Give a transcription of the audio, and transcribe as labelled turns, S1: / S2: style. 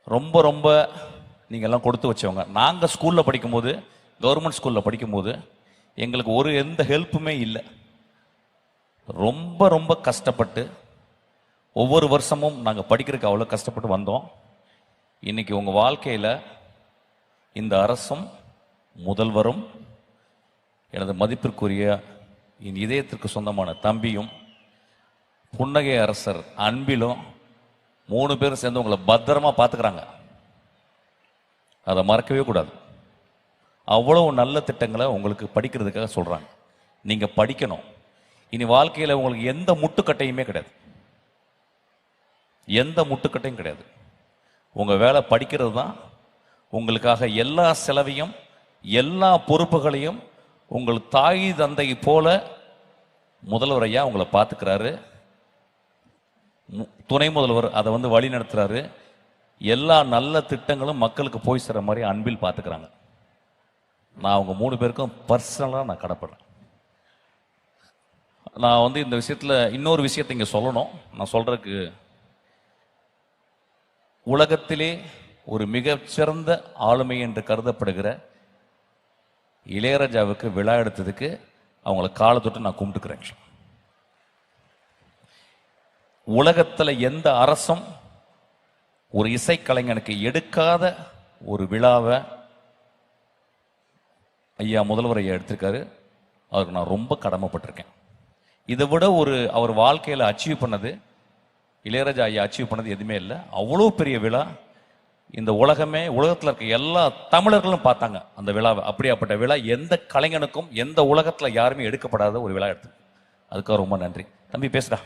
S1: ரொம்ப ரொம்ப நீங்கள் எல்லாம் கொடுத்து வச்சவங்க. நாங்கள் ஸ்கூலில் படிக்கும்போது, கவர்மெண்ட் ஸ்கூலில் படிக்கும்போது எங்களுக்கு ஒரு எந்த ஹெல்ப்புமே இல்லை. ரொம்ப ரொம்ப கஷ்டப்பட்டு ஒவ்வொரு வருஷமும் நாங்கள் படிக்கிறதுக்கு அவ்வளோ கஷ்டப்பட்டு வந்தோம். இன்னைக்கு உங்கள் வாழ்க்கையில் இந்த அரசும் முதல்வரும் எனது மதிப்பிற்குரிய என் இதயத்திற்கு சொந்தமான தம்பியும் புன்னகை அரசர் அன்பிலும் 3 பேரும் சேர்ந்து உங்களை பத்திரமா பார்த்துக்கிறாங்க. அதை மறக்கவே கூடாது. அவ்வளவு நல்ல திட்டங்களை உங்களுக்கு படிக்கிறதுக்காக சொல்றாங்க. நீங்க படிக்கணும். இனி வாழ்க்கையில் உங்களுக்கு எந்த முட்டுக்கட்டையுமே கிடையாது. எந்த முட்டுக்கட்டையும் கிடையாது. உங்க வேலை படிக்கிறது தான். உங்களுக்காக எல்லா செலவையும் எல்லா பொறுப்புகளையும் உங்கள் தாய் தந்தை போல முதல்வர் ஐயா உங்களை பார்த்துக்கிறாரு. துணை முதல்வர் அதை வழி நடத்துறாரு. எல்லா நல்ல திட்டங்களும் மக்களுக்கு போய் சேர மாதிரி அன்பில் பார்த்துக்கிறாங்க. நான் அவங்க 3 பேருக்கும் பர்சனலாக நான் கடப்படுறேன். நான் இந்த விஷயத்தில் இன்னொரு விஷயத்தை இங்கே சொல்லணும். நான் சொல்றதுக்கு, உலகத்திலே ஒரு மிகச்சிறந்த ஆளுமை என்று கருதப்படுகிற இளையராஜாவுக்கு விழா எடுத்ததுக்கு அவங்கள காலை தொட்டு நான் கும்பிட்டுக்கிறேன். உலகத்தில் எந்த அரசும் ஒரு இசைக்கலைஞனுக்கு எடுக்காத ஒரு விழாவை ஐயா முதல்வர் ஐயா எடுத்திருக்காரு. அவருக்கு நான் ரொம்ப கடமைப்பட்டிருக்கேன். இதை விட அவர் வாழ்க்கையில் அச்சீவ் பண்ணது, இளையராஜா ஐயா அச்சீவ் பண்ணது எதுவுமே இல்லை. அவ்வளோ பெரிய விழா. இந்த உலகத்தில் இருக்க எல்லா தமிழர்களும் பார்த்தாங்க அந்த விழாவை. அப்படியாப்பட்ட விழா எந்த கலைஞனுக்கும் எந்த உலகத்தில் யாருமே எடுக்கப்படாத ஒரு விழா எடுத்து, அதுக்காக ரொம்ப நன்றி. தம்பி பேசுடா.